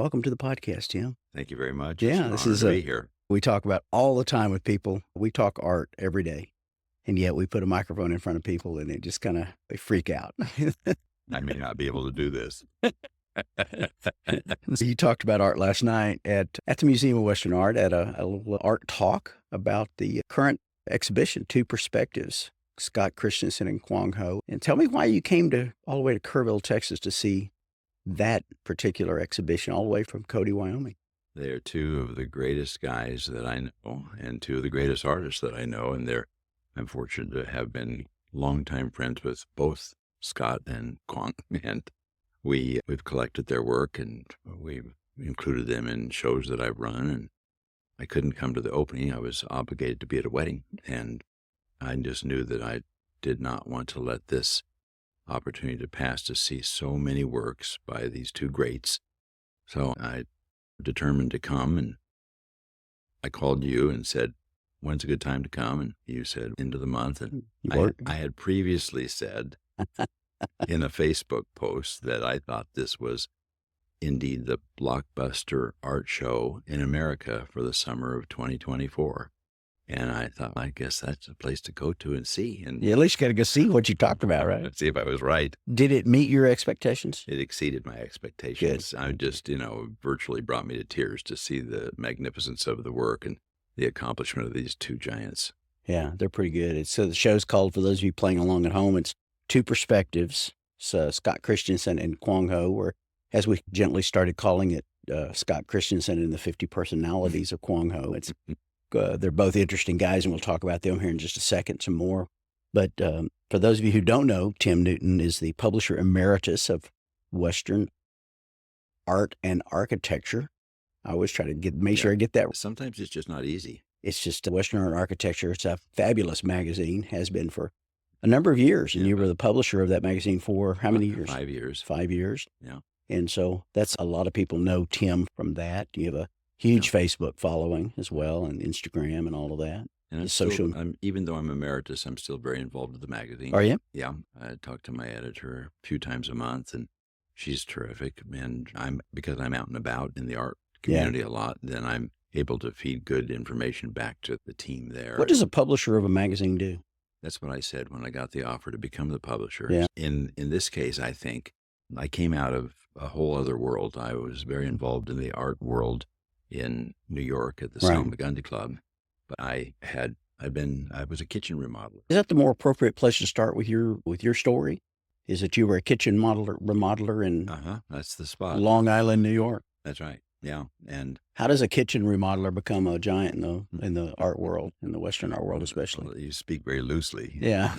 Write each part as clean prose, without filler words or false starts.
welcome to the podcast, Tim. Thank you very much. It's Yeah, an this honor is to be here. we talk about all the time with people. We talk art every day, and yet we put a microphone in front of people, and it just they freak out. I may not be able to do this. So you talked about art last night at the Museum of Western Art at a little art talk about the current exhibition, Two Perspectives, Scott Christensen and Quang. And tell me why you came all the way to Kerrville, Texas to see that particular exhibition all the way from Cody, Wyoming. They are two of the greatest guys that I know and two of the greatest artists that I know. And I'm fortunate to have been longtime friends with both Scott and Quang. And we've collected their work and we've included them in shows that I've run. And I couldn't come to the opening. I was obligated to be at a wedding. And I just knew that I did not want to let this opportunity to pass to see so many works by these two greats. So I determined to come, and I called you and said, when's a good time to come? And you said, end of the month. And I had previously said in a Facebook post that I thought this was indeed the blockbuster art show in America for the summer of 2024. And I thought, I guess that's a place to go to and see. And you at least got to go see what you talked about, right? See if I was right. Did it meet your expectations? It exceeded my expectations. Good. I just, virtually brought me to tears to see the magnificence of the work and the accomplishment of these two giants. Yeah, they're pretty good. So the show's called, for those of you playing along at home, it's Two Perspectives. So Scott Christensen and Quang, or as we gently started calling it, Scott Christensen and the 50 Personalities of Quang. It's they're both interesting guys, and we'll talk about them here in just a second, some more. But for those of you who don't know, Tim Newton is the publisher emeritus of Western Art and Architecture. I always try to make sure I get that. Sometimes it's just not easy. It's just Western Art and Architecture. It's a fabulous magazine, has been for a number of years. And you were the publisher of that magazine for how many years? 5 years. 5 years. Yeah. And so that's a lot of people know Tim from that. You have a huge Facebook following as well, and Instagram and all of that. And even though I'm emeritus, I'm still very involved with the magazine. Are you? Yeah. I talk to my editor a few times a month, and she's terrific. And because I'm out and about in the art community a lot, then I'm able to feed good information back to the team there. What does a publisher of a magazine do? That's what I said when I got the offer to become the publisher. Yeah. In this case, I think I came out of a whole other world. I was very involved in the art world in New York at the Salmagundi Club, but I was a kitchen remodeler. Is that the more appropriate place to start with your story? Is that you were a kitchen remodeler in that's the spot. Long Island, New York? That's right. Yeah. And how does a kitchen remodeler become a giant in the art world, in the Western art world especially? Well, you speak very loosely. Yeah.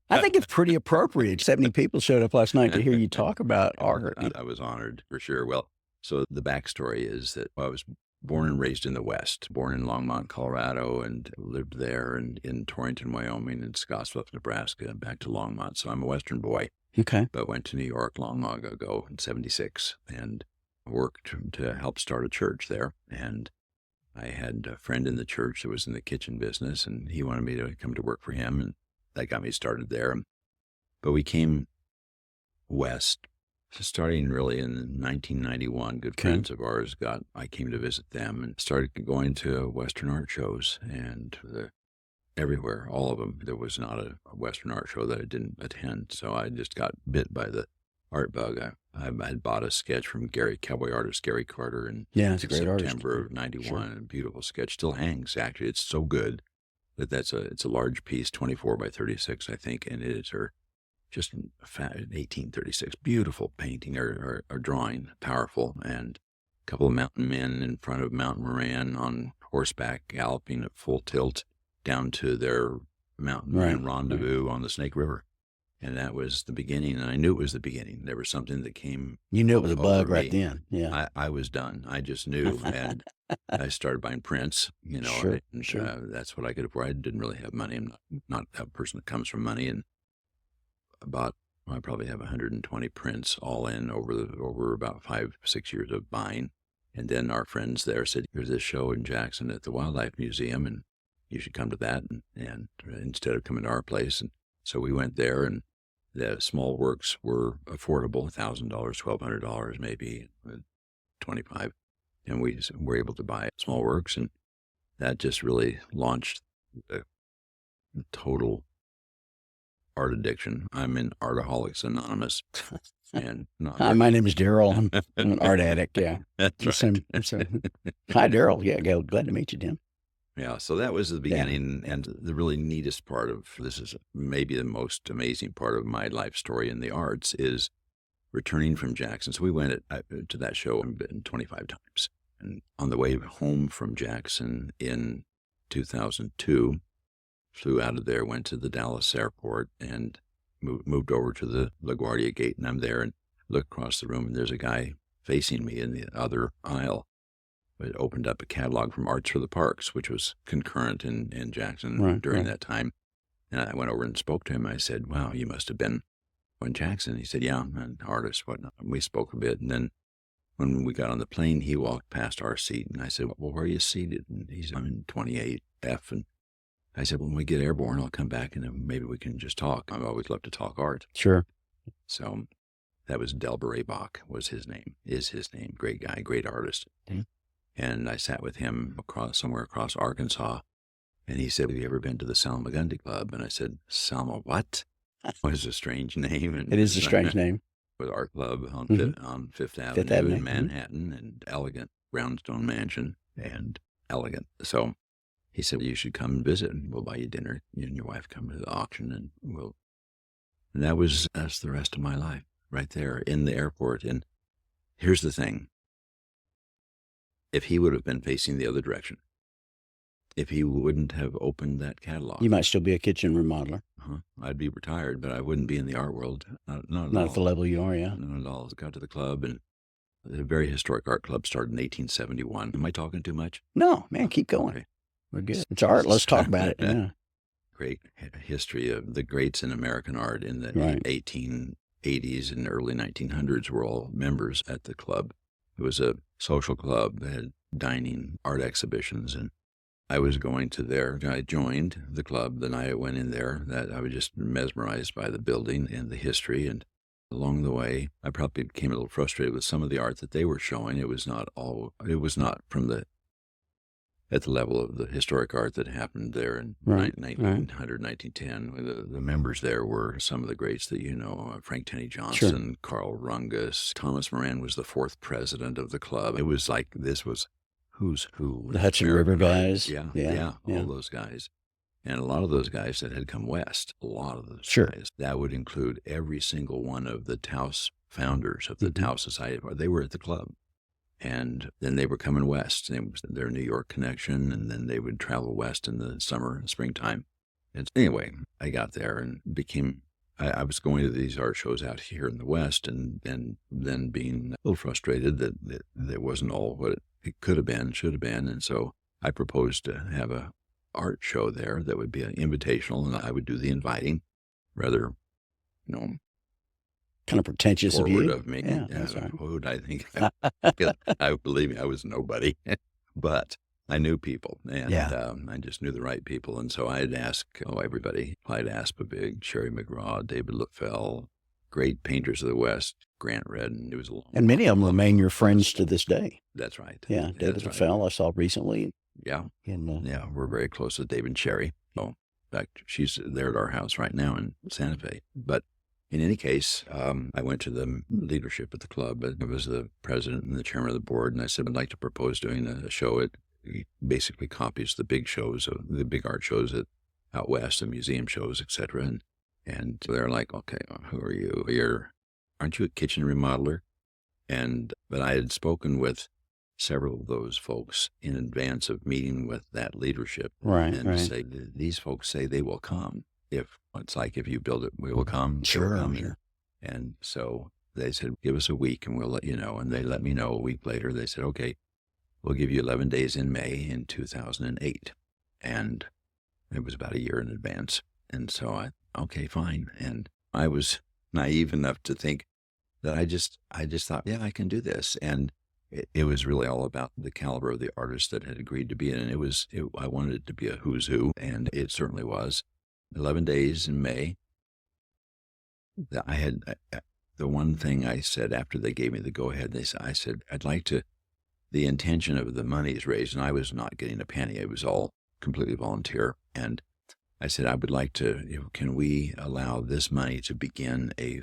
I think it's pretty appropriate. 70 people showed up last night to hear you talk about art. I was honored, for sure. Well, so the backstory is that I was born and raised in the West, born in Longmont, Colorado, and lived there and in Torrington, Wyoming, and Scottsbluff, Nebraska, and back to Longmont. So I'm a Western boy. Okay. But went to New York long ago in 76 and worked to help start a church there. And I had a friend in the church that was in the kitchen business, and he wanted me to come to work for him, and that got me started there. But we came west, starting really in 1991. Good friends of ours I came to visit them and started going to Western art shows, and everywhere, all of them. There was not a Western art show that I didn't attend. So I just got bit by the art bug. I had bought a sketch from cowboy artist Gary Carter in September of 91. A beautiful sketch, still hangs. Actually, it's so good that it's a large piece, 24 by 36, I think, and it is just 1836. Beautiful painting or drawing, powerful, and a couple of mountain men in front of Mount Moran on horseback, galloping at full tilt down to their mountain rendezvous on the Snake River. And that was the beginning, and I knew it was the beginning. There was something that came. You knew it was a bug right then. Yeah, I was done. I just knew, and I started buying prints. Sure. That's what I could afford. I didn't really have money. I'm not a person that comes from money, and I probably have 120 prints all in over about 5-6 years of buying. And then our friends there said, "There's this show in Jackson at the Wildlife Museum, and you should come to that." And instead of coming to our place, and so we went there, and the small works were affordable, $1,000, $1,200 maybe. 25. And we were able to buy small works, and that just really launched the total art addiction. I'm in Artaholics Anonymous. And not Hi, my name is Darrell. I'm an art addict. Yeah. That's right. Hi, Darrell. Yeah, glad to meet you, Tim. Yeah, so that was the beginning, and the really neatest part of this is maybe the most amazing part of my life story in the arts is returning from Jackson. So we went to that show 25 times. And on the way home from Jackson in 2002, flew out of there, went to the Dallas airport, and moved over to the LaGuardia gate. And I'm there and look across the room, and there's a guy facing me in the other aisle. It opened up a catalog from Arts for the Parks, which was concurrent in Jackson during that time. And I went over and spoke to him. I said, wow, you must have been in Jackson. He said, yeah, I'm an artist, whatnot. And we spoke a bit. And then when we got on the plane, he walked past our seat. And I said, well, where are you seated? And he said, I'm in 28F. And I said, when we get airborne, I'll come back and maybe we can just talk. I've always loved to talk art. Sure. So that was Delbert Bach was his name, is his name. Great guy, great artist. Mm-hmm. And I sat with him somewhere across Arkansas, and he said, have you ever been to the Salmagundi Club? And I said, Salma what? Was a strange name. And it is a strange name. With Art Club on Fifth Avenue in Manhattan, and elegant brownstone mansion and elegant. So he said, you should come and visit, and we'll buy you dinner. You and your wife come to the auction, and that's the rest of my life right there in the airport. And here's the thing. If he would have been facing the other direction, if he wouldn't have opened that catalog, you might still be a kitchen remodeler. I'd be retired, but I wouldn't be in the art world. Not at the level you are, yeah. Not at all. I got to the club, and the very historic art club started in 1871. Am I talking too much? No, man, keep going. Okay. We're good. It's art. Let's talk about it. Yeah. Great history of the greats in American art in the 1880s and early 1900s were all members at the club. It was a social club that had dining, art exhibitions, and I was going to there. I joined the club the night I went in there. That I was just mesmerized by the building and the history. And along the way, I probably became a little frustrated with some of the art that they were showing. It was not at the level of the historic art that happened there in 1900, 1910. The members there were some of the greats that you know, Frank Tenney Johnson, Carl Rungus. Thomas Moran was the 4th president of the club. It was like this was who's who. The Hudson River guys. Yeah, all those guys. And a lot of those guys that had come west, a lot of those guys. That would include every single one of the Taos founders of the Taos Society. They were at the club. And then they were coming west. It was their New York connection, and then they would travel west in the summer and springtime. And anyway, I got there and I was going to these art shows out here in the West, and then being a little frustrated that it wasn't all what it could have been, should have been. And so I proposed to have a art show there that would be an invitational, and I would do the inviting, rather, kind of pretentious of you. Of me. Yeah, that's right. Who would I think? I believe me, I was nobody, but I knew people, and I just knew the right people. And so I'd ask everybody. Clyde Aspavig, Sherry McGraw, David LaFell, great painters of the West, Grant Redden. It was and many of them remain your friends to this day. That's right. Yeah, David LaFell I saw recently. Yeah, we're very close with David and Sherry. So, in fact, she's there at our house right now in Santa Fe. But in any case, I went to the leadership at the club. I was the president and the chairman of the board, and I said, I'd like to propose doing a show. It basically copies the big shows, the big art shows out west, the museum shows, etc. And they're like, okay, who are you? Aren't you a kitchen remodeler? But I had spoken with several of those folks in advance of meeting with that leadership. Say, these folks say they will come. If you build it, we will come. Sure. And so they said, give us a week and we'll let you know. And they let me know a week later. They said, okay, we'll give you 11 days in May in 2008. And it was about a year in advance. And so okay, fine. And I was naive enough to think that I just thought, yeah, I can do this. And it was really all about the caliber of the artists that had agreed to be in it. I wanted it to be a who's who, and it certainly was. 11 days in May. I had the one thing I said after they gave me the go-ahead, I said, I'd like to the intention of the monies raised, and I was not getting a penny. It was all completely volunteer. And I said, I would like to, can we allow this money to begin a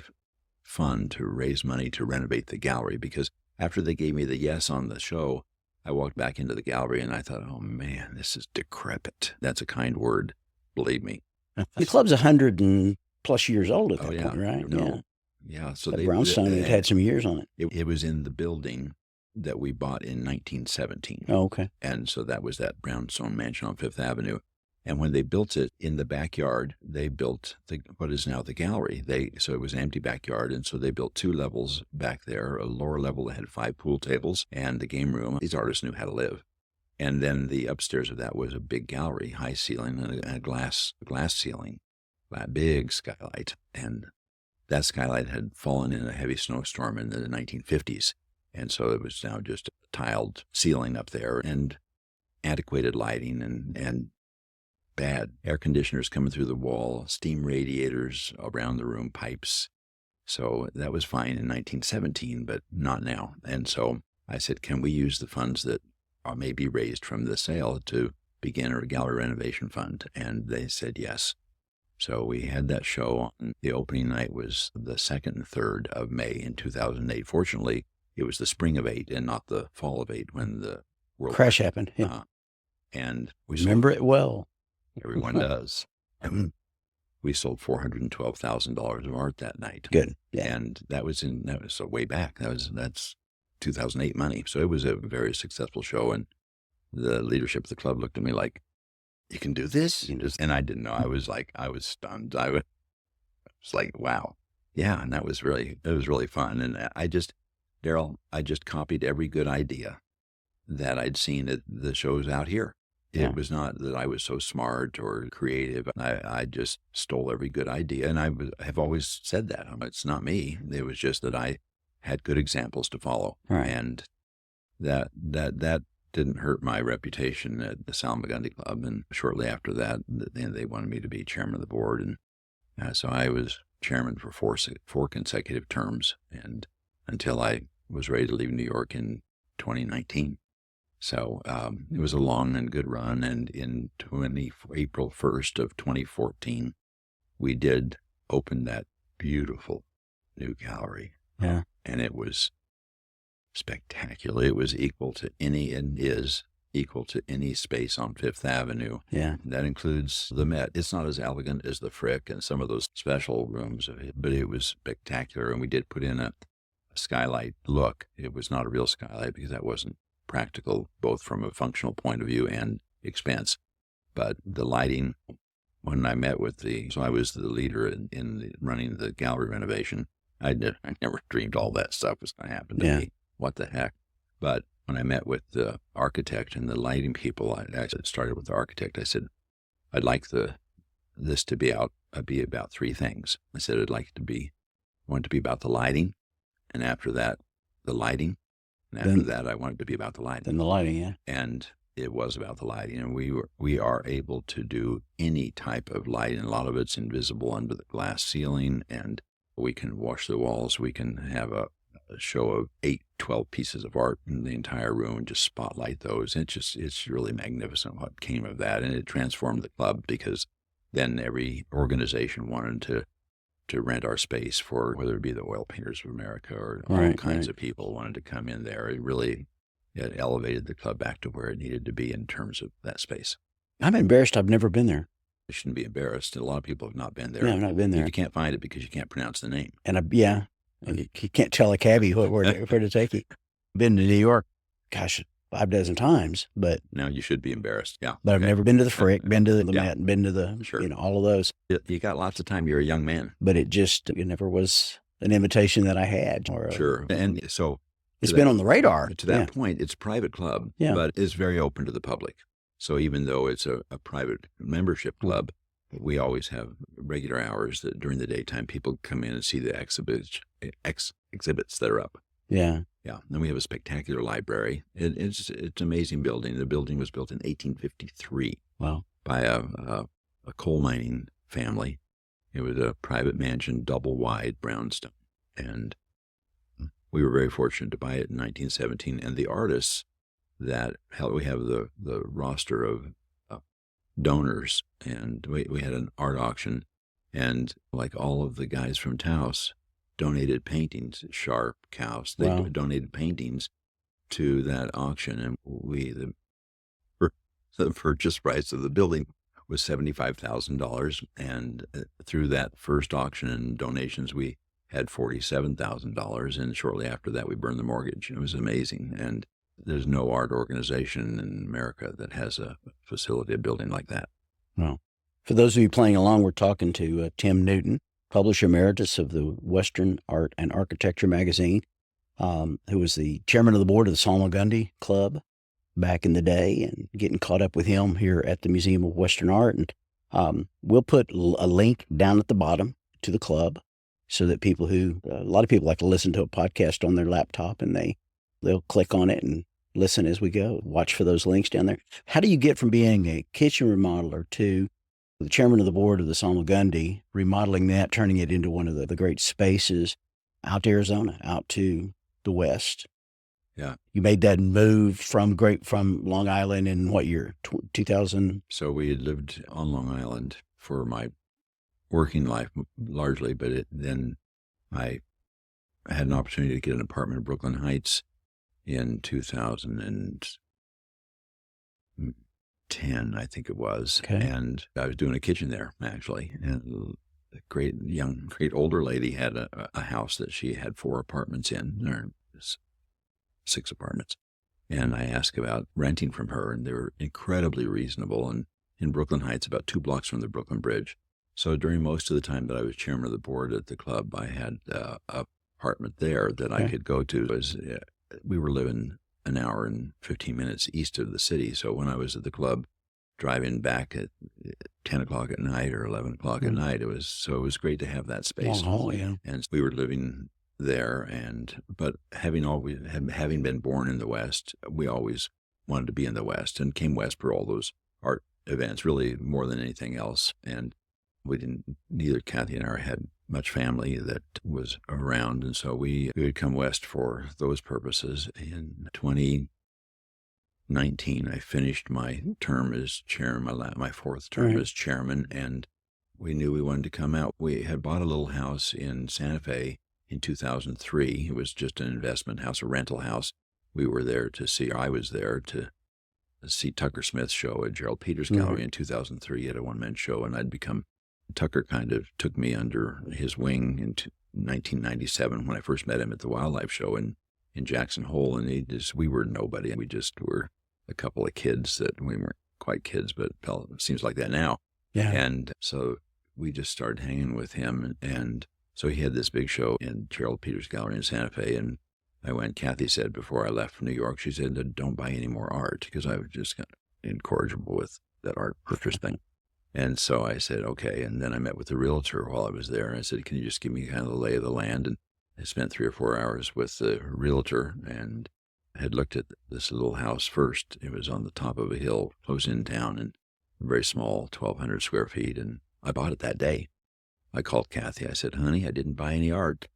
fund to raise money to renovate the gallery? Because after they gave me the yes on the show, I walked back into the gallery and I thought, oh man, this is decrepit. That's a kind word, believe me. The club's 100 and plus years old at that yeah. point, right? No. Yeah. So that brownstone had some years on it. It was in the building that we bought in 1917. Oh, okay. And so that was that brownstone mansion on Fifth Avenue. And when they built it in the backyard, they built what is now the gallery. So it was an empty backyard, and so they built 2 levels back there. A lower level that had 5 pool tables and the game room. These artists knew how to live. And then the upstairs of that was a big gallery, high ceiling, and a glass ceiling, that big skylight. And that skylight had fallen in a heavy snowstorm in the 1950s. And so it was now just a tiled ceiling up there and antiquated lighting and bad air conditioners coming through the wall, steam radiators around the room, pipes. So that was fine in 1917, but not now. And so I said, can we use the funds that may be raised from the sale to begin a gallery renovation fund? And they said yes. So we had that show. The opening night was the 2nd and 3rd of May in 2008. Fortunately, it was the spring of 8 and not the fall of 8 when the world crash happened. Yeah. And we remember it well. Everyone does. And we sold $412,000 of art that night. Good. Yeah. And that was so way back. That's 2008 money. So it was a very successful show. And the leadership of the club looked at me like, you can do this? And I didn't know. I was stunned. I was like, wow. Yeah. And it was really fun. And Darrell, I just copied every good idea that I'd seen at the shows out here. It was not that I was so smart or creative. I just stole every good idea. And I have always said that. It's not me. It was just that I had good examples to follow. Right. And that didn't hurt my reputation at the Salmagundi Club. And shortly after that, they wanted me to be chairman of the board. And so I was chairman for four consecutive terms, and until I was ready to leave New York in 2019. So it was a long and good run. And in April 1st of 2014, we did open that beautiful new gallery. Yeah. And it was spectacular. It was equal to any space on Fifth Avenue. Yeah. That includes the Met. It's not as elegant as the Frick and some of those special rooms, but it was spectacular. And we did put in a skylight look. It was not a real skylight because that wasn't practical, both from a functional point of view and expense. But the lighting, when I met with so I was the leader in running the gallery renovation. I never dreamed all that stuff was going to happen to me. What the heck? But when I met with the architect and the lighting people, I started with the architect. I said, I'd like this to be about 3 things. I said, I'd like I want it to be about the lighting. And after that, the lighting. And after that, I wanted to be about the lighting. Then the lighting, yeah. And it was about the lighting. And we are able to do any type of lighting. A lot of it's invisible under the glass ceiling, and we can wash the walls. We can have a show of 12 pieces of art in the entire room and just spotlight those. It's really magnificent what came of that. And it transformed the club, because then every organization wanted to rent our space for, whether it be the Oil Painters of America or all kinds of people wanted to come in there. It elevated the club back to where it needed to be in terms of that space. I'm embarrassed I've never been there. You shouldn't be embarrassed. A lot of people have not been there. No, I've not been there. You can't find it because you can't pronounce the name. And you can't tell a cabbie where to take you. Been to New York, gosh, 6 times, but now you should be embarrassed. Yeah. But I've never been to the Frick, been to the Met, been to the, all of those. You got lots of time. You're a young man. But it never was an invitation that I had. Sure. And so it's been on the radar. To that point, it's a private club, but it's very open to the public. So even though it's a private membership club, we always have regular hours that during the daytime people come in and see the exhibits that are up. Yeah. Yeah. Then we have a spectacular library. It's an amazing building. The building was built in 1853. Wow. By a coal mining family. It was a private mansion, double wide brownstone. And we were very fortunate to buy it in 1917. And the artists that we have the roster of donors, and we had an art auction, and like all of the guys from Taos donated paintings, Sharp, Kaus, they Wow. donated paintings to that auction, and the purchase price of the building was $75,000, and through that first auction and donations, we had $47,000, and shortly after that, we burned the mortgage. It was amazing, and there's no art organization in America that has a facility, a building like that. Well, for those of you playing along, we're talking to Tim Newton, publisher emeritus of the Western Art and Architecture magazine, who was the chairman of the board of the Salmagundi Club back in the day, and getting caught up with him here at the Museum of Western Art. And we'll put a link down at the bottom to the club so that people a lot of people like to listen to a podcast on their laptop, and they'll click on it and listen as we go. Watch for those links down there. How do you get from being a kitchen remodeler to the chairman of the board of the Salmagundi, remodeling that, turning it into one of the great spaces out to Arizona, out to the West? Yeah. You made that move from Long Island in what year? 2000? So we had lived on Long Island for my working life largely, but then I had an opportunity to get an apartment in Brooklyn Heights in 2010, I think it was. Okay. And I was doing a kitchen there, actually. And a great older lady had a house that she had 4 apartments in, or 6 apartments. And I asked about renting from her, and they were incredibly reasonable. And in Brooklyn Heights, about 2 blocks from the Brooklyn Bridge. So during most of the time that I was chairman of the board at the club, I had a apartment there that I could go to. We were living an hour and 15 minutes east of the city. So when I was at the club, driving back at 10 o'clock at night or 11 o'clock at night, it was great to have that space. Oh, yeah. And we were living there, but having been born in the West, we always wanted to be in the West, and came west for all those art events, really more than anything else. And neither Kathy and I had much family that was around, and so we would come west for those purposes. In 2019, I finished my term as chairman, my 4th term as chairman, and we knew we wanted to come out. We had bought a little house in Santa Fe in 2003. It was just an investment house, a rental house. I was there to see Tucker Smith's show at Gerald Peters Gallery in 2003 at a one-man show, and Tucker kind of took me under his wing in 1997 when I first met him at the Wildlife Show in Jackson Hole, and we were nobody. We just were a couple of kids that we weren't quite kids, but it seems like that now. Yeah. And so we just started hanging with him, and so he had this big show in Gerald Peters Gallery in Santa Fe, and Kathy said before I left from New York, she said, "Don't buy any more art," because I was just kind of incorrigible with that art purchase thing. And so I said, okay. And then I met with the realtor while I was there, and I said, "Can you just give me kind of the lay of the land?" And I spent 3 or 4 hours with the realtor, and had looked at this little house first. It was on the top of a hill close in town, and very small, 1,200 square feet. And I bought it that day. I called Kathy. I said, "Honey, I didn't buy any art."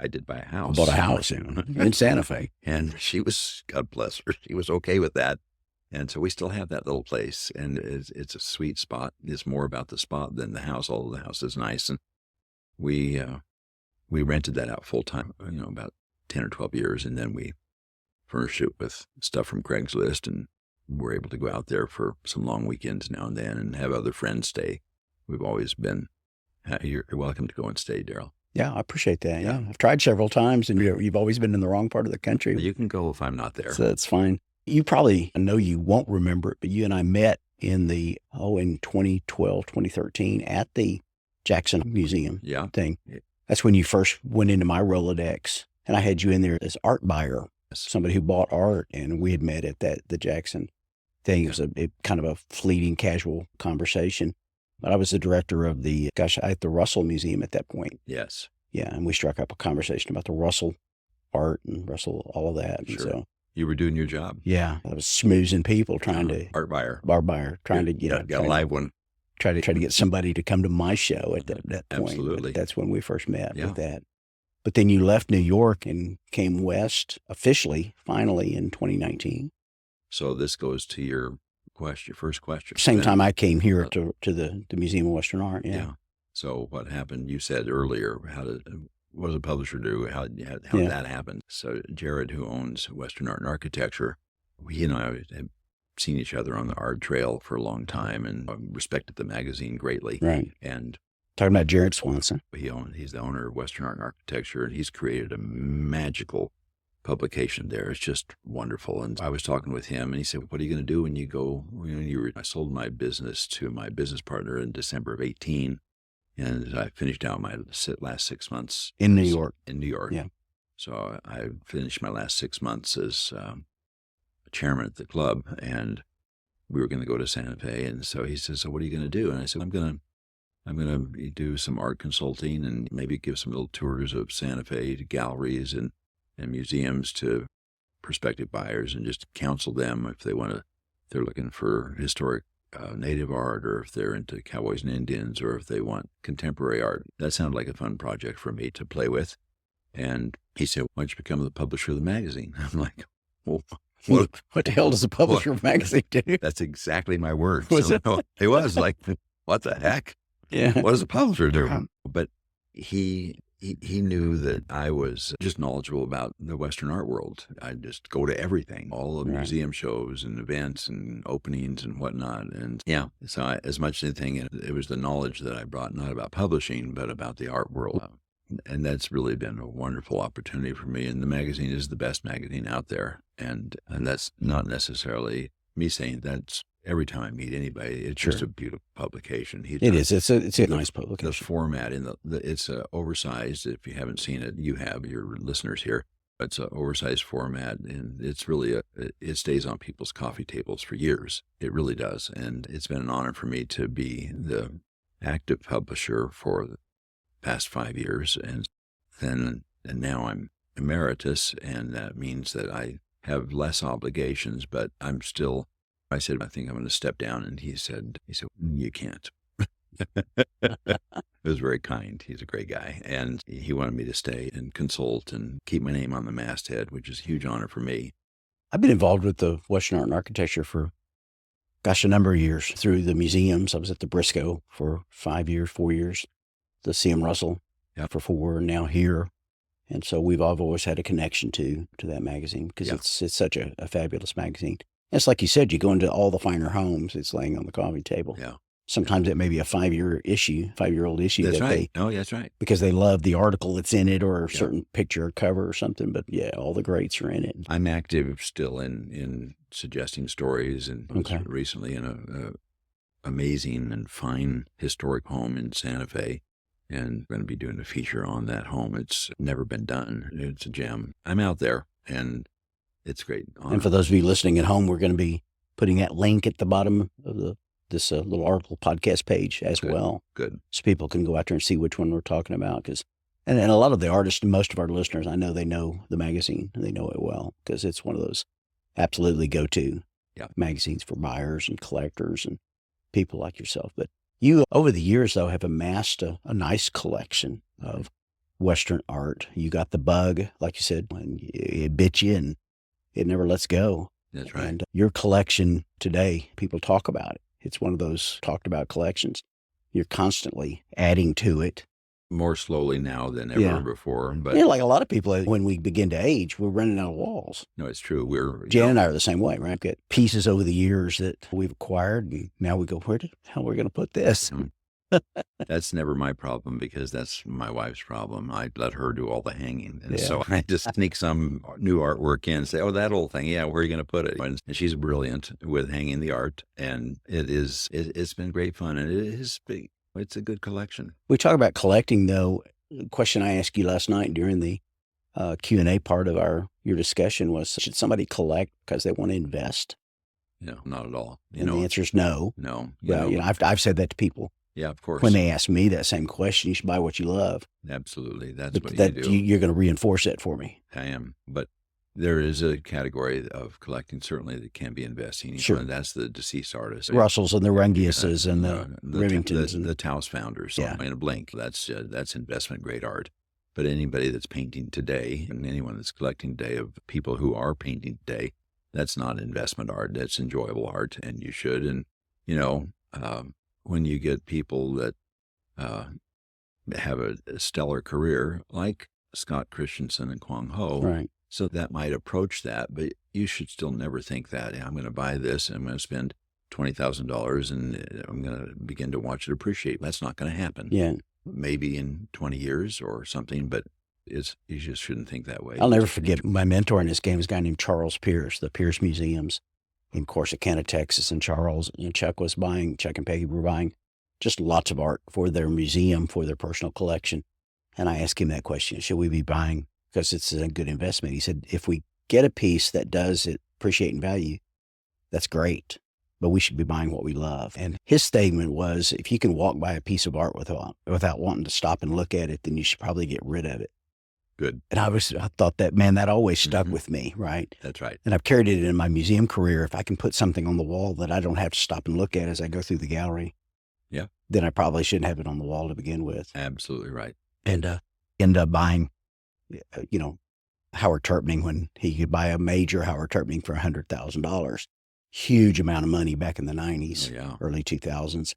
I did buy a house. Bought a house in Santa Fe. And she was, God bless her, she was okay with that. And so we still have that little place, and it's a sweet spot. It's more about the spot than the house, although the house is nice. And we rented that out full time, about 10 or 12 years, and then we furnished it with stuff from Craigslist, and we're able to go out there for some long weekends now and then and have other friends stay. We've always been, you're welcome to go and stay, Darrell. Yeah, I appreciate that. Yeah. I've tried several times, and you've always been in the wrong part of the country. You can go if I'm not there. So that's fine. You probably, I know you won't remember it, but you and I met in 2012, 2013 at the Jackson Museum thing. That's when you first went into my Rolodex, and I had you in there as art buyer, somebody who bought art, and we had met at the Jackson thing. It was a kind of a fleeting, casual conversation. But I was the director of at the Russell Museum at that point. Yes. Yeah, and we struck up a conversation about the Russell art and Russell, all of that. Sure. And so, you were doing your job. Yeah, I was smoozing people, trying to art buyer, trying to got a live one. Try to get somebody to come to my show at that point. Absolutely. But that's when we first met with that. But then you left New York and came west officially, finally, in 2019. So this goes to your first question. Same Then- time I came here to the Museum of Western Art. Yeah. So what happened? You said earlier, what does a publisher do? How that happened? So Jared, who owns Western Art and Architecture, he and I had seen each other on the art trail for a long time and respected the magazine greatly. Right. And talking about Jared Swanson. He's the owner of Western Art and Architecture, and he's created a magical publication there. It's just wonderful. And I was talking with him, and he said, "What are you going to do when you go?" I sold my business to my business partner in December of 18, and I finished out my last 6 months in New York. Yeah. So I finished my last 6 months as chairman at the club, and we were going to go to Santa Fe. And so he says, "So what are you going to do?" And I said, I'm going to do some art consulting and maybe give some little tours of Santa Fe to galleries and museums to prospective buyers, and just counsel them if they're looking for historic native art, or if they're into cowboys and Indians, or if they want contemporary art. That sounded like a fun project for me to play with. And he said, "Why don't you become the publisher of the magazine?" I'm like, well, what the hell does a publisher of a magazine do? That's exactly my words. Was it? It was like, what the heck? Yeah. What does a publisher do? But he knew that I was just knowledgeable about the Western art world. I just go to everything, all the museum shows and events and openings and whatnot. And so as much as anything, it was the knowledge that I brought, not about publishing, but about the art world. And that's really been a wonderful opportunity for me. And the magazine is the best magazine out there. And that's not necessarily me saying that's every time I meet anybody. It's just a beautiful publication. It is. It's a nice publication. The format it's oversized. If you haven't seen it, you have, your listeners here. It's an oversized format, and it's really it stays on people's coffee tables for years. It really does. And it's been an honor for me to be the active publisher for the past 5 years. And now I'm emeritus, and that means that I have less obligations, but I said, "I think I'm going to step down." And he said, "You can't." It was very kind. He's a great guy. And he wanted me to stay and consult and keep my name on the masthead, which is a huge honor for me. I've been involved with the Western Art and Architecture for, a number of years through the museums. I was at the Briscoe for 4 years, the C.M. Russell for 4, and now here. And so I've always had a connection to that magazine, because it's such a fabulous magazine. It's like you said, you go into all the finer homes, it's laying on the coffee table. Yeah. Sometimes it may be a 5-year-old issue. That's right. That's right. Because they love the article that's in it, or a certain picture or cover or something. But all the greats are in it. I'm active still in suggesting stories, and recently in a amazing and fine historic home in Santa Fe. And I'm going to be doing a feature on that home. It's never been done. It's a gem. I'm out there, and it's great. And for those of you listening at home, we're going to be putting that link at the bottom of this little article podcast page as well. Good. So people can go out there and see which one we're talking about. And a lot of the artists, most of our listeners, I know they know the magazine, and they know it well, because it's one of those absolutely go-to magazines for buyers and collectors and people like yourself. But you, over the years, though, have amassed a nice collection of Western art. You got the bug, like you said, and it bit you, and it never lets go. That's right. And your collection today, people talk about it. It's one of those talked about collections. You're constantly adding to it. More slowly now than ever before. But like a lot of people, when we begin to age, we're running out of walls. No, it's true. Jan and I are the same way, right? We've got pieces over the years that we've acquired, and now we go, where the hell are we going to put this? That's never my problem, because that's my wife's problem. I let her do all the hanging. And so I just sneak some new artwork in and say, "Oh, that old thing. Yeah, where are you going to put it?" And she's brilliant with hanging the art. And it's been great fun. And it's a good collection. We talk about collecting, though. The question I asked you last night during the Q&A part of your discussion was, should somebody collect because they want to invest? No, not at all. The answer is no. No. I've said that to people. Yeah, of course. When they ask me that same question, you should buy what you love. Absolutely. That's what you do. You're going to reinforce that for me. I am. But there is a category of collecting, certainly, that can be investing. Sure. And that's the deceased artists. Russells and the Rungiuses and the Remingtons. The Taos founders. In a blink. That's investment grade art. But anybody that's painting today and anyone that's collecting today of people who are painting today, that's not investment art. That's enjoyable art, and you should. And, when you get people that have a stellar career like Scott Christensen and Quang Ho, Right. so that might approach that, but you should still never think that, "Hey, I'm going to buy this and I'm going to spend $20,000 and I'm going to begin to watch it appreciate." That's not going to happen. Yeah. Maybe in 20 years or something, but you just shouldn't think that way. I'll never forget my mentor in this game was a guy named Charles Pierce, the Pierce Museums in Corsicana, Texas. And Charles and Chuck and Peggy were buying just lots of art for their museum, for their personal collection. And I asked him that question, should we be buying, because it's a good investment? He said, if we get a piece that does appreciate in value, that's great, but we should be buying what we love. And his statement was, if you can walk by a piece of art without wanting to stop and look at it, then you should probably get rid of it. Good. And I thought that always stuck with me, right? That's right. And I've carried it in my museum career. If I can put something on the wall that I don't have to stop and look at as I go through the gallery, yeah, then I probably shouldn't have it on the wall to begin with. Absolutely right. And end up buying, Howard Turpning, when he could buy a major Howard Turpning for $100,000. Huge amount of money back in the 90s, early 2000s.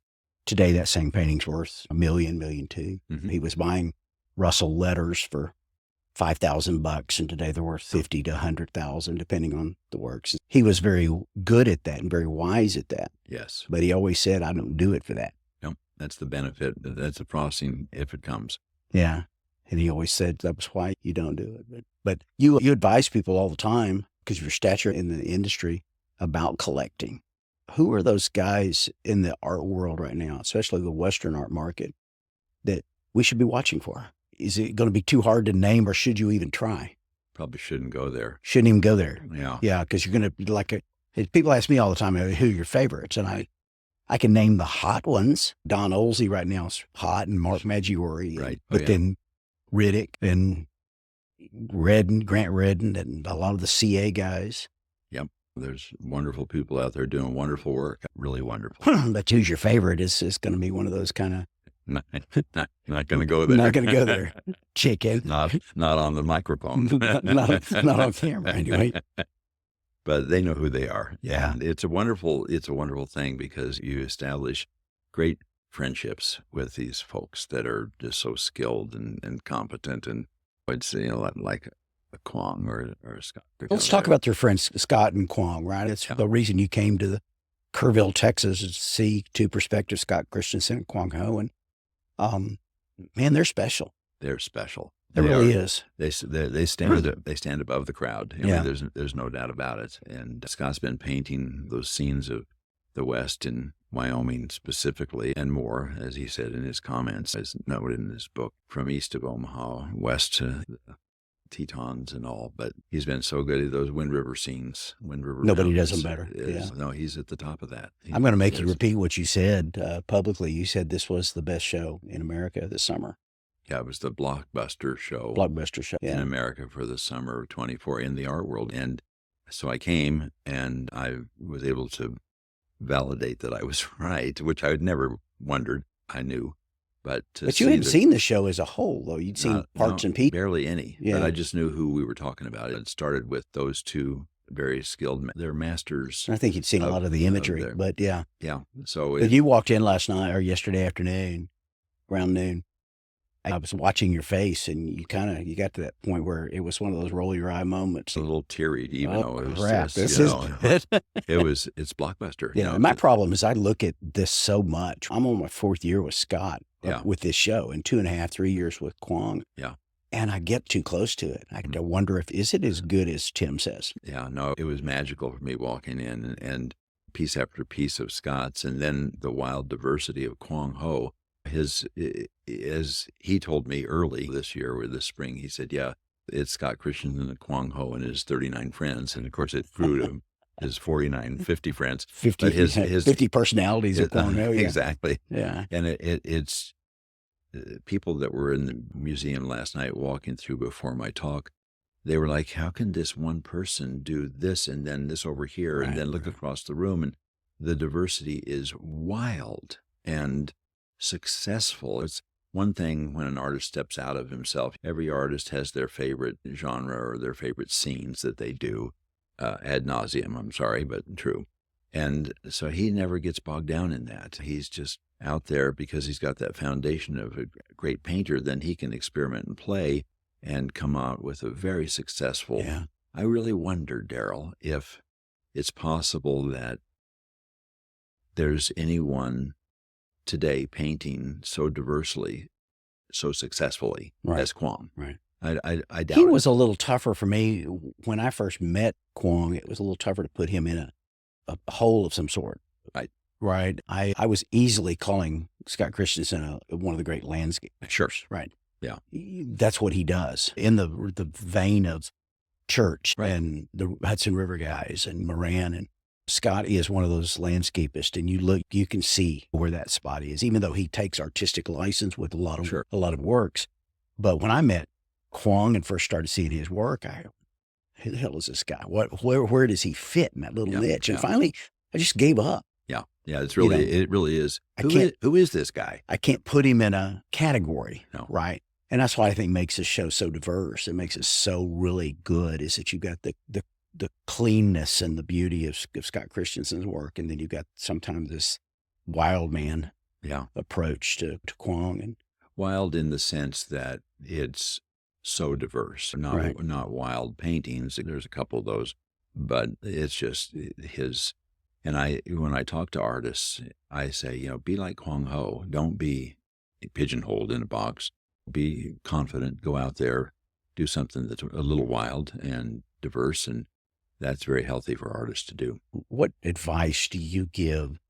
Today, that same painting's worth $1 million, $1.2 million. Mm-hmm. He was buying Russell letters for $5,000, and today they're worth $50,000 to $100,000, depending on the works. He was very good at that and very wise at that. Yes. But he always said, I don't do it for that. No, that's the benefit. That's the frosting if it comes. Yeah. And he always said that was why you don't do it. But you advise people all the time, because of your stature in the industry, about collecting. Who are those guys in the art world right now, especially the Western art market, that we should be watching for? Is it going to be too hard to name, or should you even try? Probably shouldn't go there. Shouldn't even go there. Yeah. Yeah, because you're going to people ask me all the time, who are your favorites? And I can name the hot ones. Don Olsey right now is hot, and Mark Maggiore. Right. But then Riddick and Grant Redden, and a lot of the CA guys. Yep. There's wonderful people out there doing wonderful work. Really wonderful. But who's your favorite is going to be one of those kind of. Not going to go there. Not going to go there. Chicken. Not on the microphone. not on camera anyway. But they know who they are. Yeah. And it's a wonderful thing, because you establish great friendships with these folks that are just so skilled and competent. And I'd say like a Quang or a Scott. Let's talk about your friends, Scott and Quang, right? It's the reason you came to Kerrville, Texas, is to see two perspectives, Scott Christensen and Quang Ho. And man, they're special. They're special. It really is. They stand above the crowd. I mean, there's no doubt about it. And Scott's been painting those scenes of the West in Wyoming specifically, and more, as he said in his comments, as noted in his book, from east of Omaha, west to the Tetons and all. But he's been so good at those Wind River scenes. Nobody does them better. No, he's at the top of that. I'm going to make you repeat what you said publicly. You said this was the best show in America this summer. Yeah, it was the blockbuster show in America for the summer of 24 in the art world. And so I came, and I was able to validate that I was right, which I had never wondered. I knew. But you hadn't seen the show as a whole, though. You'd seen parts and pieces. Barely any. Yeah. But I just knew who we were talking about. It started with those two very skilled, they're masters. I think you'd seen a lot of the imagery, but yeah. Yeah. So you walked in last night or yesterday afternoon, around noon. I was watching your face, and you got to that point where it was one of those roll your eye moments. A little teary, even though it was crap. Just, it's blockbuster. Yeah. My problem is I look at this so much. I'm on my 4th year with Scott with this show, and 2.5, 3 years with Quang. Yeah. And I get too close to it. I wonder is it as good as Tim says? Yeah, no, it was magical for me walking in and piece after piece of Scott's, and then the wild diversity of Quang Ho. As he told me early this year or this spring, he said, yeah, it's Scott Christensen and Quang Ho and his 39 friends. And of course it grew to his 49, 50 friends. 50, his 50 personalities of Quang Ho. Yeah. Exactly. Yeah. And it's people that were in the museum last night walking through before my talk, they were like, how can this one person do this and then this over here and then look across the room? And the diversity is wild and successful. one thing when an artist steps out of himself, every artist has their favorite genre or their favorite scenes that they do ad nauseum. I'm sorry, but true. And so he never gets bogged down in that. He's just out there because he's got that foundation of a great painter. Then he can experiment and play and come out with a very successful. Yeah. I really wonder, Darrell, if it's possible that there's anyone today painting so diversely, so successfully as Quang. Right. I doubt He it. was a little tougher for me. When I first met Quang, it was a little tougher to put him in a hole of some sort. Right. Right. I was easily calling Scott Christensen one of the great landscape pictures. Right. Yeah. That's what he does in the vein of Church Right. and the Hudson River guys and Moran, and Scott is one of those landscapists, and you can see where that spot is, even though he takes artistic license with a lot of works. But when I met Quang and first started seeing his work, who the hell is this guy? Where does he fit in that little niche? And finally, I just gave up. Yeah. Yeah. It's really, it really is. Who is this guy? I can't put him in a category. No. Right. And that's what I think makes this show so diverse. It makes it so really good, is that you've got the cleanness and the beauty of Scott Christensen's work. And then you've got sometimes this wild man approach to Quang. And wild in the sense that it's so diverse, not wild paintings. There's a couple of those, but it's just his. And when I talk to artists, I say, be like Quang Ho. Don't be pigeonholed in a box. Be confident, go out there, do something that's a little wild and diverse, and that's very healthy for artists to do. What advice do you give?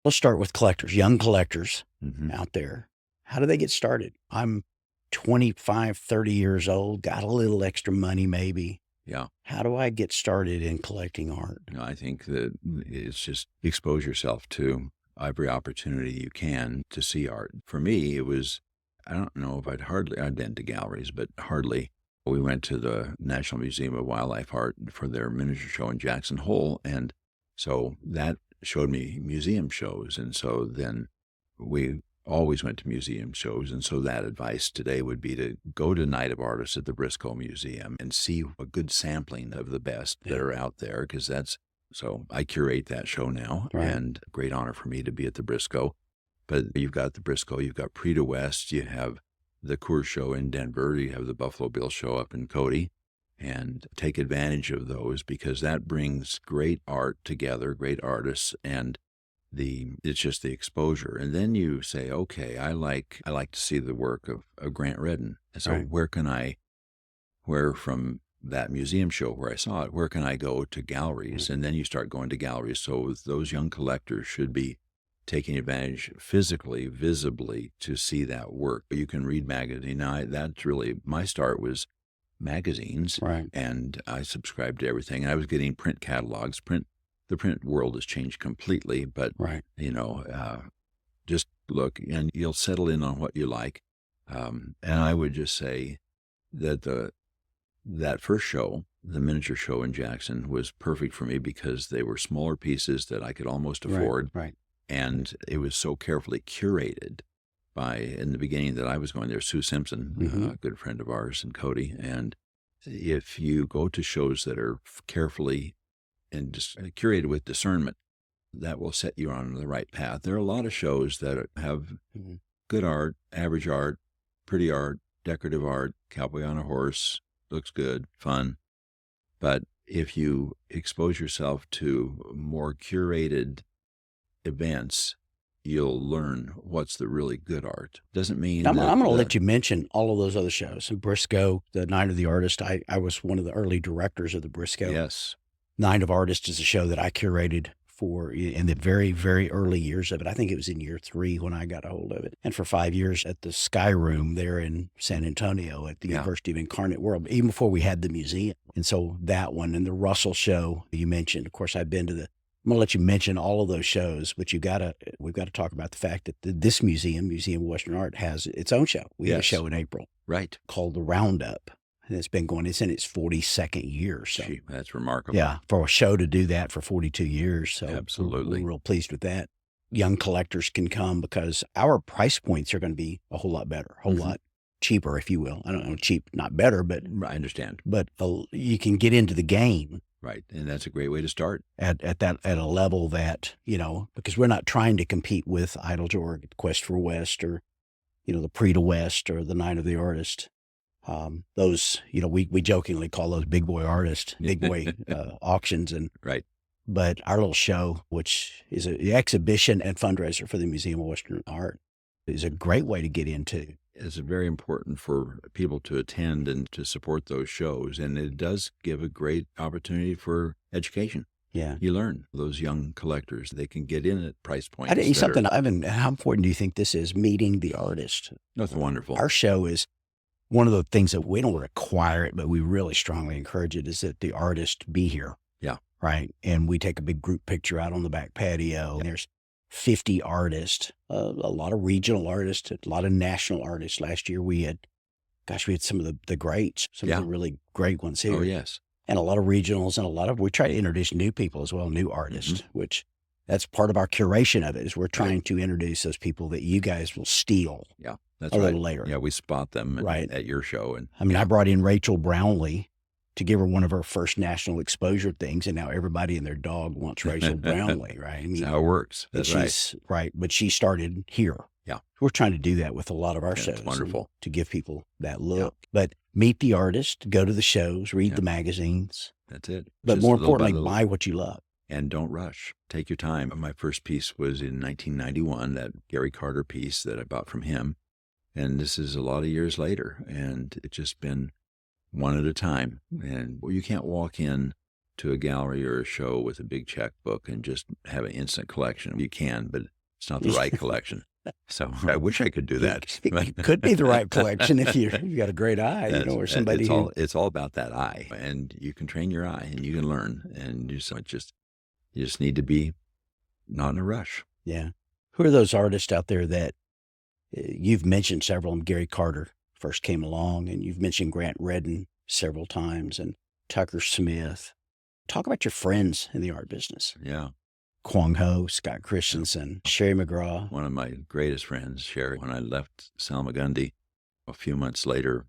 Let's start with collectors, young collectors out there. How do they get started? I'm 25, 30 years old, got a little extra money maybe. Yeah. How do I get started in collecting art? I think that it's just expose yourself to every opportunity you can to see art. For me, it was, I don't know if I'd been to galleries, but hardly. We went to the National Museum of Wildlife Art for their miniature show in Jackson Hole. And so that showed me museum shows. And so then we always went to museum shows. And so that advice today would be to go to Night of Artists at the Briscoe Museum and see a good sampling of the best that are out there. Because so I curate that show now, and great honor for me to be at the Briscoe. But you've got the Briscoe, you've got Prix de West, you have the Coors show in Denver, you have the Buffalo Bill show up in Cody, and take advantage of those, because that brings great art together, great artists, and it's just the exposure. And then you say, okay, I like to see the work of Grant Redden. And so where from that museum show where I saw it, where can I go to galleries? And then you start going to galleries. So those young collectors should be taking advantage physically, visibly, to see that work. You can read magazine. Now, that's really, my start was magazines, and I subscribed to everything. And I was getting print catalogs. The print world has changed completely, but just look and you'll settle in on what you like. And I would just say that that first show, the miniature show in Jackson, was perfect for me because they were smaller pieces that I could almost afford. And it was so carefully curated by, in the beginning that I was going there, Sue Simpson, a good friend of ours, and Cody. And if you go to shows that are carefully and just curated with discernment, that will set you on the right path. There are a lot of shows that have good art, average art, pretty art, decorative art, cowboy on a horse, looks good, fun. But if you expose yourself to more curated events, you'll learn what's the really good art. Doesn't mean I'm going to let you mention all of those other shows. Briscoe, the Night of the Artist. I was one of the early directors of the Briscoe. Yes. Night of Artist is a show that I curated for in the very, very early years of it. I think it was in year 3 when I got a hold of it. And for 5 years at the Sky Room there in San Antonio at the University of Incarnate World, even before we had the museum. And so that one and the Russell show you mentioned, of course, I've been to I'm going to let you mention all of those shows, but we've got to talk about the fact that this Museum of Western Art, has its own show. We have a show in April. Called The Roundup. And it's in its 42nd year. So that's remarkable. Yeah, for a show to do that for 42 years. So absolutely. we're real pleased with that. young collectors can come because our price points are going to be a whole lot better, a whole lot cheaper, if you will. I don't know, cheap, not better, but I understand. but you can get into the game. Right. And that's a great way to start. At a level that, because we're not trying to compete with Idle or Quest for West or, the Prix de West or the Night of the Artist. Those, we jokingly call those big boy artists, big boy auctions. Right. But our little show, which is an exhibition and fundraiser for the Museum of Western Art, is a great way to get into. It's very important for people to attend and to support those shows. And it does give a great opportunity for education. Yeah. You learn. Those young collectors, they can get in at price points. I tell you something, how important do you think this is, meeting the artist? That's wonderful. Our show is one of the things that we don't require it, but we really strongly encourage it, is that the artist be here. Yeah. Right. And we take a big group picture out on the back patio. And there's 50 artists, a lot of regional artists, a lot of national artists. Last year we had some of the greats, some of the really great ones here. Oh, yes. And a lot of regionals and we try to introduce new people as well, new artists, which that's part of our curation of it, is we're trying to introduce those people that you guys will steal. Yeah, that's a right. little later. Yeah, we spot them at your show. And I mean, I brought in Rachel Brownlee to give her one of her first national exposure things, and now everybody and their dog wants Rachel Brownlee, right? I mean, that's how it works. That's right. But she started here. Yeah. We're trying to do that with a lot of our shows. It's wonderful. To give people that look. Yeah. But meet the artist, go to the shows, read the magazines. That's it. But Just more little by importantly, little. buy what you love. And don't rush. Take your time. My first piece was in 1991, that Gary Carter piece that I bought from him. And this is a lot of years later. And it's just been one at a time. And you can't walk in to a gallery or a show with a big checkbook and just have an instant collection. You can, but it's not the right collection. So I wish I could do that. It could be the right collection if you've got a great eye, or somebody it's all about that eye. And you can train your eye and you can learn. And you just need to be not in a rush. Yeah. Who are those artists out there that you've mentioned several of them? Gary Carter first came along, and you've mentioned Grant Redden several times, and Tucker Smith. Talk about your friends in the art business. Yeah. Quang Ho, Scott Christensen, Sherry McGraw. One of my greatest friends, Sherry. When I left Salmagundi a few months later,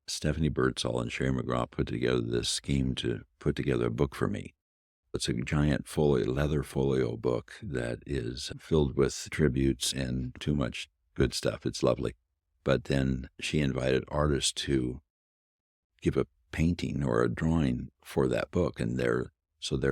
Stephanie Birdsall and Sherry McGraw put together this scheme to put together a book for me. It's a giant leather folio book that is filled with tributes and too much good stuff. It's lovely. But then she invited artists to give a painting or a drawing for that book, and they're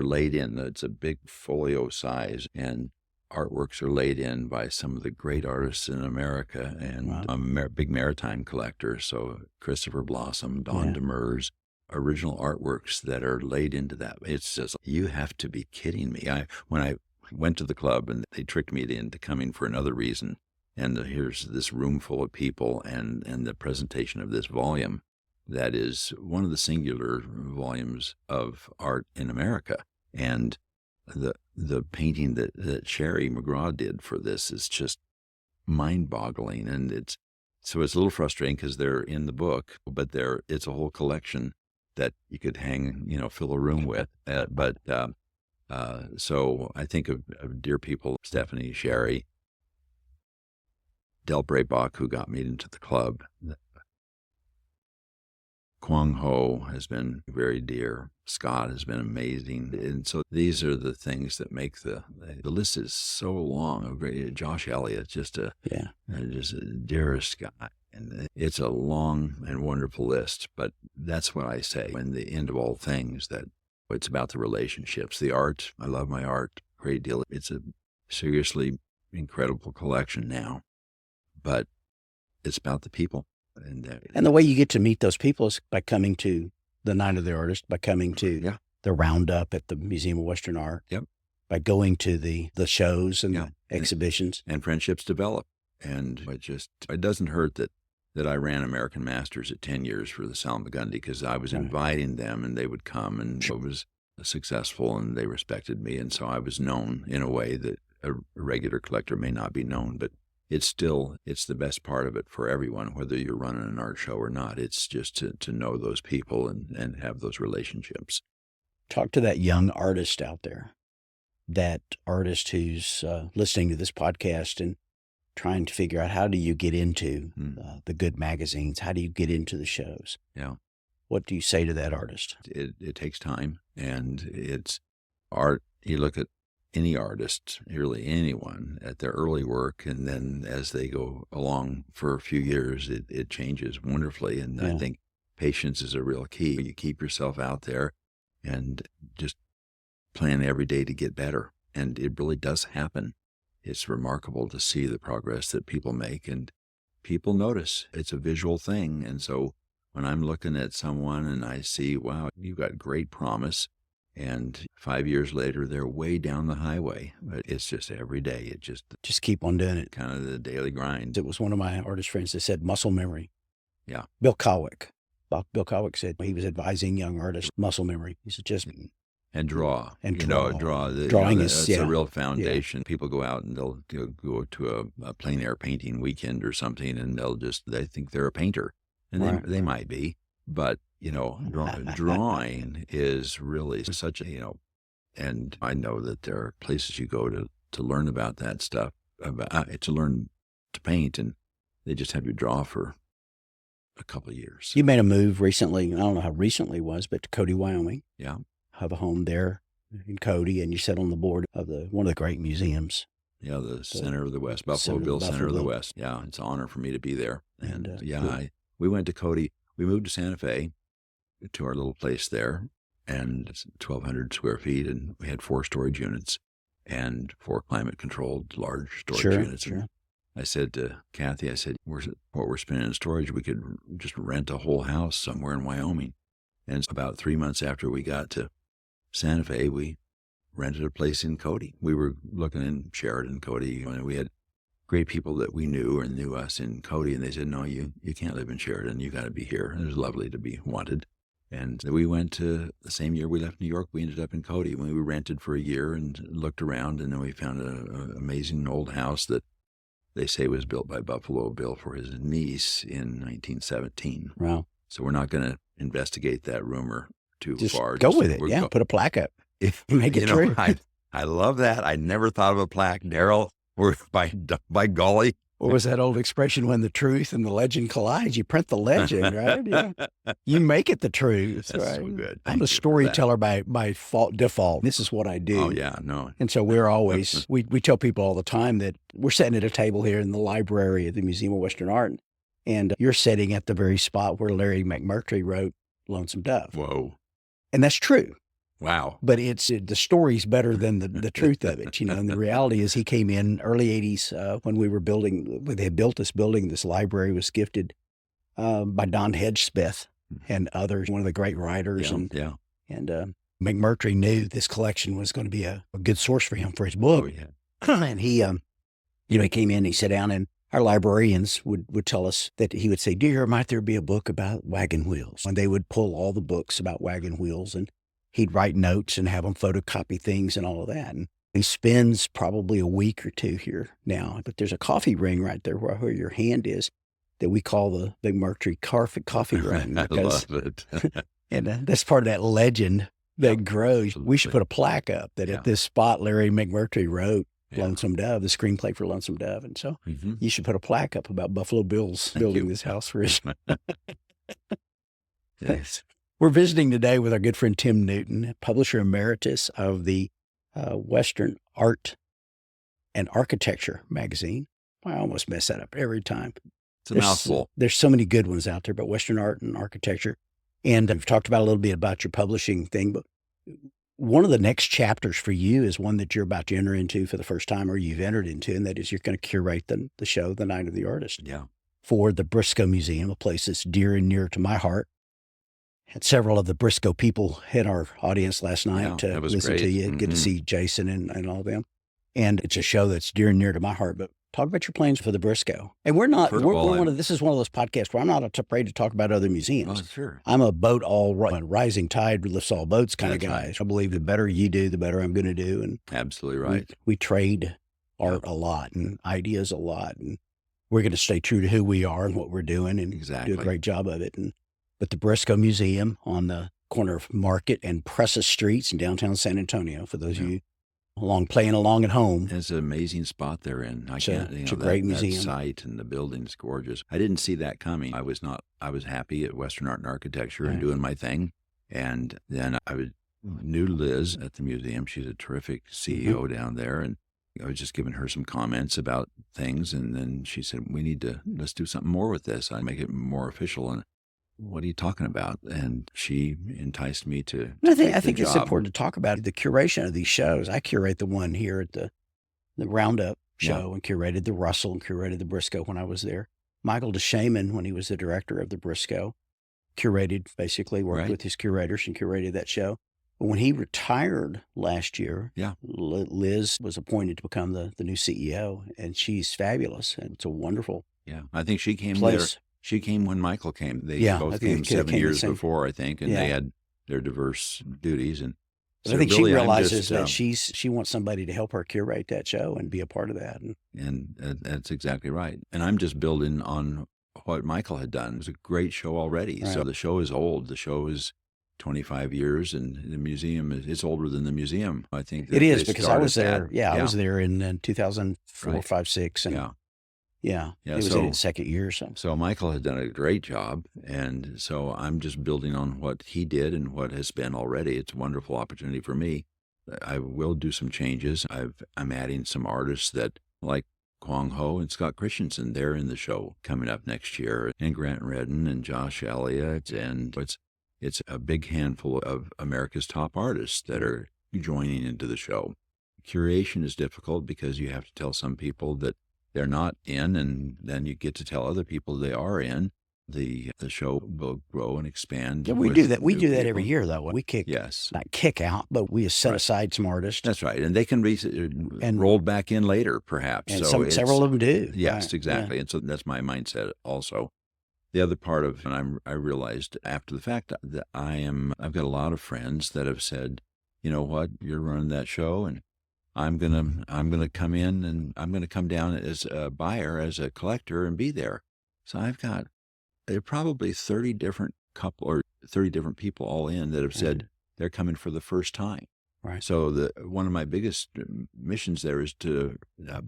laid in. It's a big folio size, and artworks are laid in by some of the great artists in America. And I'm a big maritime collector, so Christopher Blossom, Don Demers, original artworks that are laid into that. It's just, you have to be kidding me. When I went to the club and they tricked me into coming for another reason, and here's this room full of people and the presentation of this volume that is one of the singular volumes of art in America. And the painting that Sherry McGraw did for this is just mind-boggling. And it's a little frustrating because they're in the book, but it's a whole collection that you could hang, fill a room with. So I think of dear people, Stephanie, Sherry, Del Braybach, who got me into the club. Quang Ho has been very dear. Scott has been amazing. And so these are the things that make the list is so long. Josh Elliott, just a dearest guy. And it's a long and wonderful list, but that's what I say in the end of all things, that it's about the relationships, the art. I love my art a great deal. It's a seriously incredible collection now, but it's about the people. And the way you get to meet those people is by coming to the Night of the Artist, by coming to the roundup at the Museum of Western Art, by going to the shows and the exhibitions. And friendships develop. And it doesn't hurt that I ran American Masters at 10 years for the Salmagundi, because I was inviting them and they would come, and it was successful and they respected me. And so I was known in a way that a regular collector may not be known, but it's the best part of it for everyone, whether you're running an art show or not. It's just to know those people and have those relationships. Talk to that young artist out there that artist who's listening to this podcast and trying to figure out how do you get into the good magazines? How do you get into the shows? Yeah. What do you say to that artist? It takes time, and it's art. You look at any artist, really anyone, at their early work, and then as they go along for a few years, it changes wonderfully. And I think patience is a real key. You keep yourself out there and just plan every day to get better. And it really does happen. It's remarkable to see the progress that people make, and people notice. It's a visual thing. And so when I'm looking at someone and I see, wow, you've got great promise, and 5 years later, they're way down the highway. But it's just every day. It just keep on doing it. Kind of the daily grind. It was one of my artist friends that said muscle memory. Yeah. Bill Kowick. Bill Kowick said he was advising young artists, muscle memory. He said just... And draw. And draw. Drawing is a real foundation. Yeah. People go out and they'll go to a plein air painting weekend or something, and they think they're a painter. And they might be. But, drawing is really such a, and I know that there are places you go to learn about that stuff, to learn to paint, and they just have you draw for a couple of years. You made a move recently. I don't know how recently it was, but to Cody, Wyoming. Yeah. Have a home there in Cody, and you sit on the board of one of the great museums. Yeah, the Center of the West, Buffalo Bill Center of the West. Yeah, it's an honor for me to be there. And cool. We went to Cody. We moved to Santa Fe to our little place there, and it's 1,200 square feet, and we had 4 storage units and 4 climate-controlled large storage units. Sure. I said to Kathy, what we're spending in storage, we could just rent a whole house somewhere in Wyoming. And about 3 months after we got to Santa Fe, we rented a place in Cody. We were looking in Sheridan, Cody, and we had great people that we knew and knew us in Cody, and they said, no, you can't live in Sheridan. You got to be here. And it was lovely to be wanted. And we went to, the same year we left New York, we ended up in Cody. When we rented for a year and looked around, and then we found an amazing old house that they say was built by Buffalo Bill for his niece in 1917. Wow. So we're not going to investigate that rumor too far. Go with it. Yeah, put a plaque up. Make it true. I love that. I never thought of a plaque, Darrell. We're by golly. What was that old expression? When the truth and the legend collide, you print the legend, right? Yeah. You make it the truth. That's right? so good. I'm a storyteller by default. This is what I do. Oh yeah, no. And so we're always we tell people all the time that we're sitting at a table here in the library at the Museum of Western Art, and you're sitting at the very spot where Larry McMurtry wrote Lonesome Dove. Whoa. And that's true. Wow. But the story's better than the truth of it, And the reality is he came in early 80s when they had built this building. This library was gifted by Don Hedgesmith and others, one of the great writers. Yeah. And McMurtry knew this collection was going to be a good source for him for his book. Oh, yeah. And he, he came in, he sat down, and our librarians would tell us that he would say, dear, might there be a book about wagon wheels? And they would pull all the books about wagon wheels, and he'd write notes and have them photocopy things and all of that. And he spends probably a week or 2 here now. But there's a coffee ring right there where your hand is that we call the McMurtry coffee ring. I love it. And that's part of that legend that grows. Absolutely. We should put a plaque up that at this spot Larry McMurtry wrote Lonesome Dove, the screenplay for Lonesome Dove. And so you should put a plaque up about Buffalo Bill's building this house for his. Yes. We're visiting today with our good friend Tim Newton, publisher emeritus of the Western Art and Architecture magazine. I almost mess that up every time. It's a mouthful. There's so many good ones out there, but Western Art and Architecture. And we've talked about a little bit about your publishing thing, but one of the next chapters for you is one that you're about to enter into for the first time, or you've entered into, and that is you're going to curate the show, The Night of the Artist, for the Briscoe Museum, a place that's dear and near to my heart. Had several of the Briscoe people hit our audience last night to listen to you, get to see Jason and all of them. And it's a show that's dear and near to my heart. But talk about your plans for the Briscoe. And we're not, this is one of those podcasts where I'm not afraid to talk about other museums. Oh, sure. I'm a rising tide lifts all boats kind of guy. Right. I believe the better you do, the better I'm going to do. And absolutely right. We trade art a lot and ideas a lot. And we're going to stay true to who we are and what we're doing and do a great job of it. But the Briscoe Museum on the corner of Market and Precious Streets in downtown San Antonio, for those of you playing along at home. It's an amazing spot they're in. I can't, It's a great that museum. site and the building's gorgeous. I didn't see that coming. I was happy at Western Art and Architecture and doing my thing. And then knew Liz at the museum. She's a terrific CEO down there. And I was just giving her some comments about things. And then she said, let's do something more with this. I make it more official. And what are you talking about? And she enticed me to I take the think it's job. important to talk about the curation of these shows. I curate the one here at the Roundup show and curated the Russell and curated the Briscoe when I was there. Michael DeShaman, when he was the director of the Briscoe, curated, basically worked with his curators and curated that show. But when he retired last year, Liz was appointed to become the new CEO, and she's fabulous. And it's a wonderful I think she came place. She came when Michael came. They both came 7 years before, I think, and they had their diverse duties. And so I think she realizes that she wants somebody to help her curate that show and be a part of that. And that's exactly right. And I'm just building on what Michael had done. It was a great show already. Right. So the show is old. The show is 25 years, and the museum is older than the museum. I think it is, because I was there. I was there in 2004, 5, 6. And it was in its second year or so. So Michael had done a great job, and so I'm just building on what he did and what has been already. It's a wonderful opportunity for me. I will do some changes. I'm adding some artists that, like Quang and Scott Christensen, they're in the show coming up next year, and Grant Redden and Josh Elliott, and it's a big handful of America's top artists that are joining into the show. Curation is difficult because you have to tell some people that they're not in, and then you get to tell other people they are in. The show will grow and expand. Yeah, we do that. We do that every year, though. We not kick out, but we set aside some artists. That's right, and they can be rolled back in later, perhaps. And several of them do. Yes, exactly. And so that's my mindset also. The other part of, and I realized after the fact that I've got a lot of friends that have said, you know what, you're running that show, and I'm gonna come in, and I'm gonna come down as a buyer, as a collector, and be there. So there are probably 30 different people all in that have said they're coming for the first time. Right. So one of my biggest missions there is to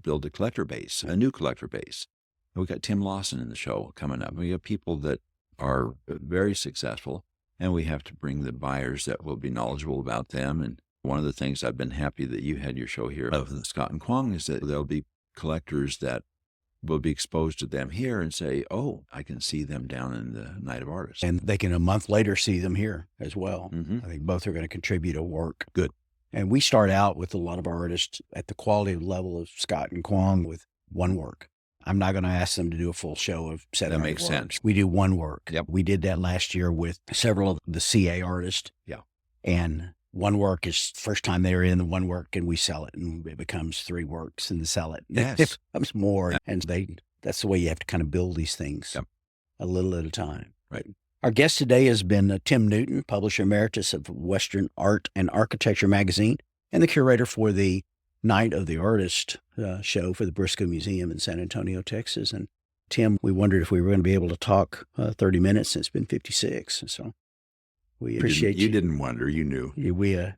build a collector base, a new collector base. We got Tim Lawson in the show coming up. We have people that are very successful, and we have to bring the buyers that will be knowledgeable about them. And one of the things I've been happy that you had your show here of Scott and Quang is that there'll be collectors that will be exposed to them here and say, oh, I can see them down in the Night of Artists. And they can a month later see them here as well. I think both are going to contribute a work. Good. And we start out with a lot of artists at the quality level of Scott and Quang with one work. I'm not going to ask them to do a full show of 700 That makes works. sense. We do one work. Yep. We did that last year with several of the CA artists. Yeah. And one work is first time they're in the one work, and we sell it, and it becomes 3 works, and they sell it. Yes. It becomes more. And that's the way you have to kind of build these things a little at a time. Right. Our guest today has been Tim Newton, publisher emeritus of Western Art and Architecture magazine, and the curator for the Night of the Artist show for the Briscoe Museum in San Antonio, Texas. And Tim, we wondered if we were going to be able to talk 30 minutes, and it's been 56. So we appreciate you. You didn't wonder, you knew.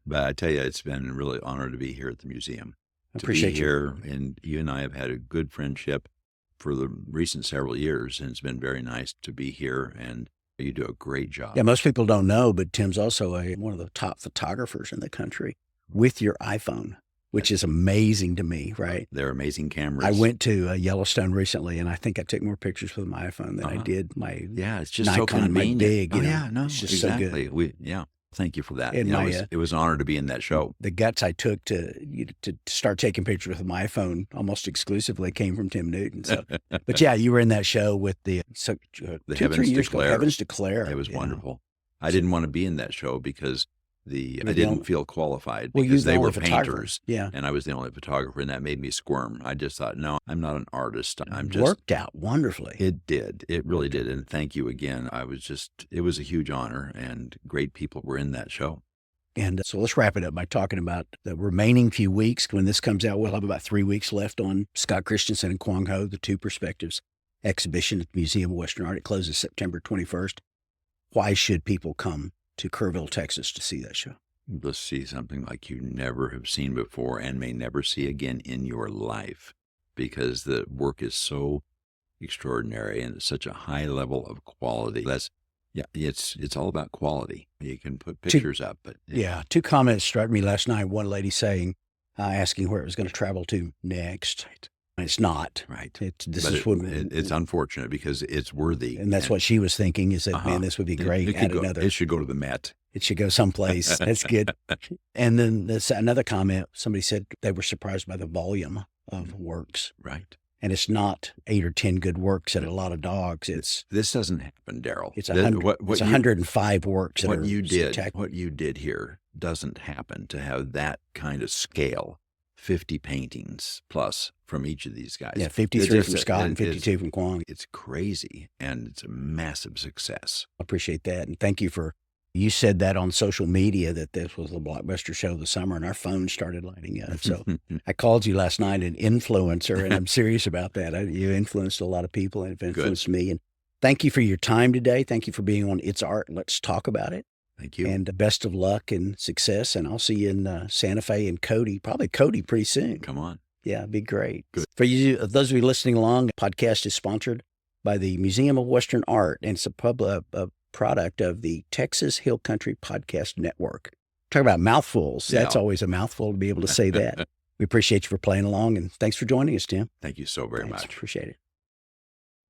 But I tell you, it's been a really honor to be here at the museum. Appreciate to be here, and you and I have had a good friendship for the recent several years, and it's been very nice to be here, and you do a great job. Yeah, most people don't know, but Tim's also one of the top photographers in the country with your iPhone, which is amazing to me, right? They're amazing cameras. I went to Yellowstone recently, and I think I took more pictures with my iPhone than I did my it's just Nikon, so convenient. my big. It's just exactly. so good. Thank you for that. And it was an honor to be in that show. The guts I took to start taking pictures with my iPhone almost exclusively came from Tim Newton. So, but yeah, you were in that show with the 2 or 3 years ago, Heavens Declare. It was wonderful. I didn't want to be in that show because I didn't feel qualified because they were painters. Yeah. And I was the only photographer, and that made me squirm. I just thought, no, I'm not an artist. Worked out wonderfully. It did. It really did. And thank you again. It was a huge honor, and great people were in that show. And so let's wrap it up by talking about the remaining few weeks. When this comes out, we'll have about 3 weeks left on Scott Christensen and Quang the Two Perspectives exhibition at the Museum of Western Art. It closes September 21st. Why should people come to Kerrville, Texas to see that show? you'll see something like you never have seen before and may never see again in your life, because the work is so extraordinary and it's such a high level of quality. It's all about quality. You can put pictures up, but two comments struck me last night. One lady saying, asking where it was going to travel to next. Right. It's not. Right. It's unfortunate because it's worthy. And that's what she was thinking, is that, man, this would be great. It should go to the Met. It should go someplace. That's good. And then another comment, somebody said they were surprised by the volume of works. Right. And it's not 8 or 10 good works and a lot of dogs. This doesn't happen, Darrell. It's 105 works. What you did here doesn't happen, to have that kind of scale. 50 paintings plus from each of these guys. Yeah, 53 from Scott and 52 from Quang. It's crazy, and it's a massive success. I appreciate that. And thank you you said that on social media that this was the blockbuster show of the summer, and our phones started lighting up. So I called you last night an influencer, and I'm serious about that. You influenced a lot of people, and it influenced me. And thank you for your time today. Thank you for being on It's Art. Let's talk about it. Thank you. And best of luck and success. And I'll see you in Santa Fe and Cody, probably Cody pretty soon. Come on. Yeah, it'd be great. Good. For you, those of you listening along, the podcast is sponsored by the Museum of Western Art, and it's a product of the Texas Hill Country Podcast Network. Talk about mouthfuls. Yeah. That's always a mouthful to be able to say that. We appreciate you for playing along, and thanks for joining us, Tim. Thanks. Thank you so very much. Appreciate it.